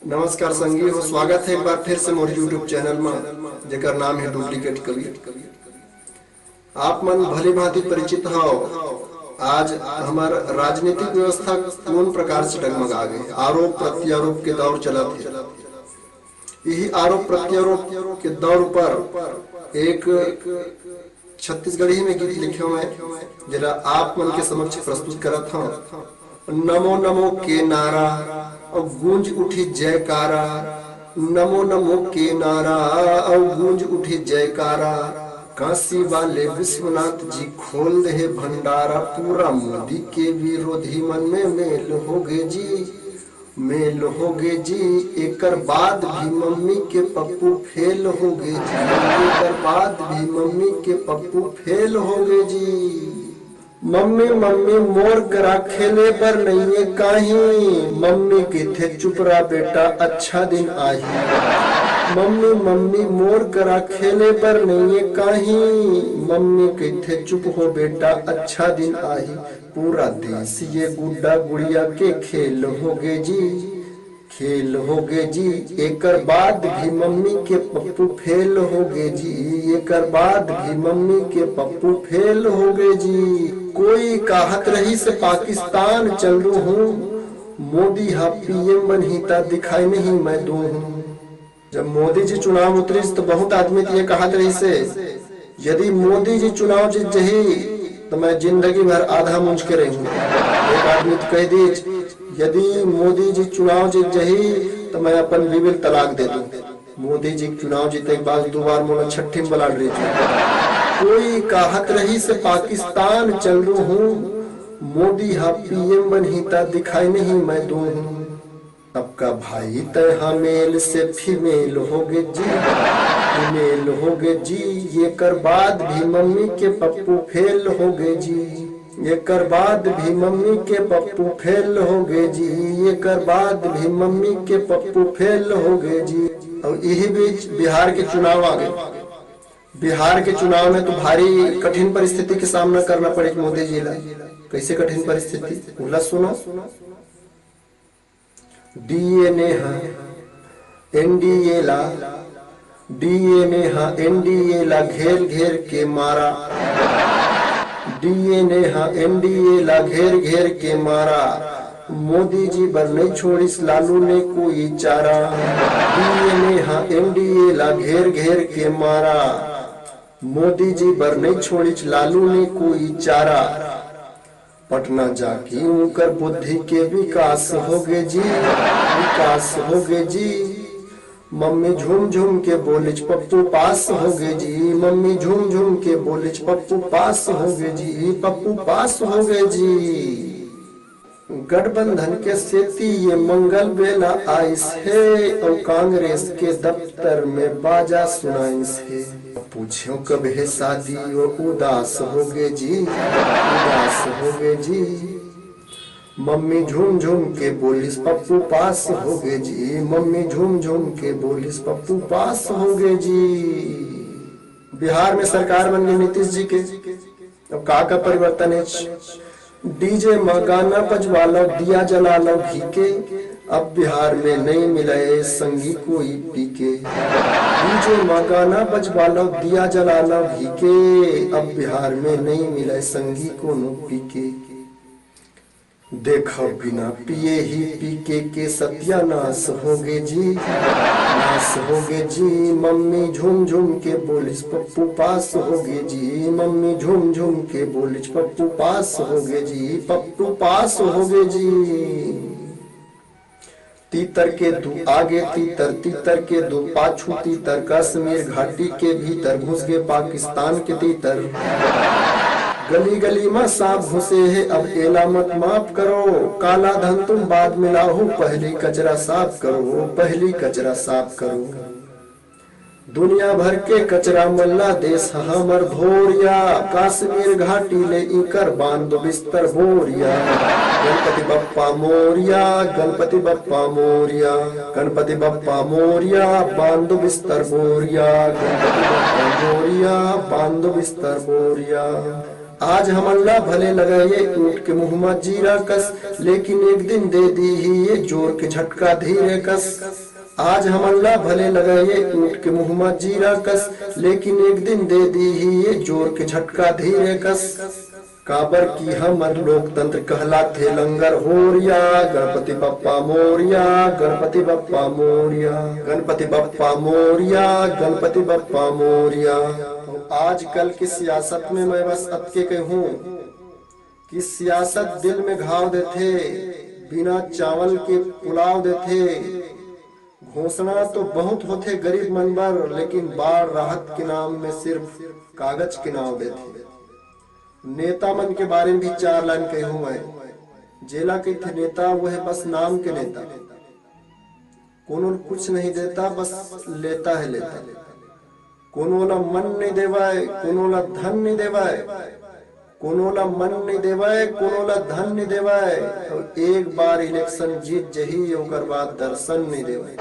नमस्कार संगी हो, स्वागत है एक बार फिर से मोर यूट्यूब चैनल में जेकर नाम है डुप्लीकेट कवि। आप मन भली भांति परिचित हो। आज हमार राजनीतिक व्यवस्था कौन प्रकार से डगमगा गए। आरोप प्रत्यारोप के दौर चला थे। यही आरोप प्रत्यारोप के दौर पर एक छत्तीसगढ़ी में गीत लिखे हुए जरा आप मन के समक्ष प्रस्तुत करत हूँ। नमो नमो के नारा और गूंज उठी जयकारा, नमो नमो के नारा और गूंज उठी जयकारा। काशी वाले विश्वनाथ जी खोल दे भंडारा, पूरा मोदी के विरोधी मन में मेल होगे जी, मेल होगे जी। एकर बाद भी मम्मी के पप्पू फेल होगे जी, एकर बाद भी मम्मी के पप्पू फेल होगे जी। मम्मी मम्मी मोर करा खेले पर नहीं है काही, मम्मी के थे चुप रहा बेटा अच्छा दिन आई। मम्मी मम्मी मोर करा खेले पर नहीं है काही, मम्मी के थे चुप हो बेटा अच्छा दिन आई। पूरा देश ये गुड्डा गुड़िया के खेल होगे जी, खेल होगे जी। एकर बाद भी मम्मी के पप्पू फेल होगे जी, एकर बाद भी मम्मी के पप्पू फेल होगे जी। कोई कहत रही से पाकिस्तान चल रू हूँ, मोदी हा पीएम बनहिता दिखाई नहीं मैं दू हूँ। जब मोदी जी चुनाव उतरी तो बहुत आदमी ये कहत रही से यदि मोदी जी चुनाव जीत जही तो मैं जिंदगी भर आधा मुंज के रहूँ। एक आदमी तो कह दीज यदि मोदी जी चुनाव जीत जही तो मैं अपन बीवी तलाक दे दूं। मोदी जी चुनाव जीते के बाद 2 बार मोला छठी में बलाड रही थी। कोई कहत रही से पाकिस्तान चल रू हूँ, मोदी हा पीएम बनहिता दिखाई नहीं मैं दू हूँ। सबका भाई तय मेल से फीमेल होगे जी, फीमेल होगे जी। ये कर बाद भी मम्मी के पप्पू फेल होगे जी, ये कर बाद भी मम्मी के पप्पू फेल होगे जी, ये कर बाद भी मम्मी के पप्पू फेल होगे जी। और यही बीच बिहार के चुनाव आ गए। बिहार के चुनाव में तो भारी कठिन परिस्थिति के सामना करना पड़े मोदी जी ला। कैसे कठिन परिस्थिति बोला सुनो। डीएनए हा एनडीए ला, डीएनए हा एनडीए ला घेर घेर के मारा, डीएनए हा एनडीए ला घेर घेर के मारा। मोदी जी बर नहीं छोड़िस लालू ने कोई चारा, डीएनए हा एनडीए ला घेर घेर के मारा। मोदी जी बर नहीं छोड़िस लालू ने कोई चारा। पटना जाके उनकर बुद्धि के विकास होगे जी, विकास होगे जी। मम्मी झूम झूम के बोलिच पप्पू पास होगे जी, मम्मी झूम झूम के बोलिच पप्पू पास होगे जी, पप्पू पास होगे जी। गठबंधन के सेती ये मंगल बेला आइस है और कांग्रेस के दफ्तर में बाजा सुनाइस है। पूछो कब है शादी वो उदास होगे जी, उदास होगे जी। मम्मी झूम झूम के बोलिस पप्पू पास होगे जी, मम्मी झूम झूम के बोलिस पप्पू पास होगे जी। बिहार में सरकार बन गई नीतीश जी के। अब का परिवर्तन है। डीजे में गाना बजवा लो, दिया जला लो घी के। अब बिहार में नहीं मिले संगी कोई पी के। डीजे में गाना बजवा लो, दिया जला लो घी के। अब बिहार में नहीं मिले संगी को नो पी के। देखो बिना पिए ही पी के सत्यानाश होगे जी, नाश होगे जी। मम्मी झूम झूम के बोलिस पप्पू पास होगे जी, मम्मी झूम झूम के बोलिस पप्पू पास होगे जी, पप्पू पास होगे जी। तीतर के दू आगे तीतर, तीतर के दू पाछू तीतर। कश्मीर घाटी के भीतर घुस गए पाकिस्तान के तीतर। गली गली में सांप घुसे है अब एला मत माफ करो। काला धन तुम बाद में लाओ, पहली कचरा साफ करो, पहली कचरा साफ करो। दुनिया भर के कचरा मल्ला देश हमर भोरिया। कश्मीर घाटी ले इकर बांध बिस्तर बोरिया। गणपति बप्पा मोरिया, गणपति बप्पा मोरिया, गणपति बप्पा मोरिया। बांध बिस्तर बोरिया, गणपति बप्पा मोरिया, बांध बिस्तर बोरिया। आज हमला भले लगाए ऊँट के मुँह में जीरा कस, लेकिन एक दिन दे दी ही ये जोर के झटका धीरे कस। आज हमला भले लगाए ऊँट के मुँह में जीरा कस, लेकिन एक दिन दे दी ही ये जोर के झटका धीरे कस। काबर की हमर लोकतंत्र कहलाथे लंगर होरिया, गणपति बप्पा मोरिया, गणपति बप्पा मोरिया, गणपति बप्पा मोरिया, गणपति बप्पा मोरिया। तो आजकल की सियासत में मैं बस अतके कहूँ कि सियासत दिल में घाव देथे, बिना चावल के पुलाव देथे। घोषणा तो बहुत होते गरीब मन बर, लेकिन बाढ़ राहत के नाम में सिर्फ कागज के नाम देथे। नेता मन के बारे में भी 4 लाइन कहूँ मैं। जेला के थे नेता वो है बस नाम के नेता, कोनो कुछ नहीं देता, बस लेता है लेता। कोनो ला मन नहीं देवाए, कोनो ला धन नहीं देवाए, कोनो ला मन नहीं देवाए, कोनो ला धन नहीं देवाए। तो एक बार इलेक्शन जीत जही, ओकर बाद दर्शन नहीं देवाए।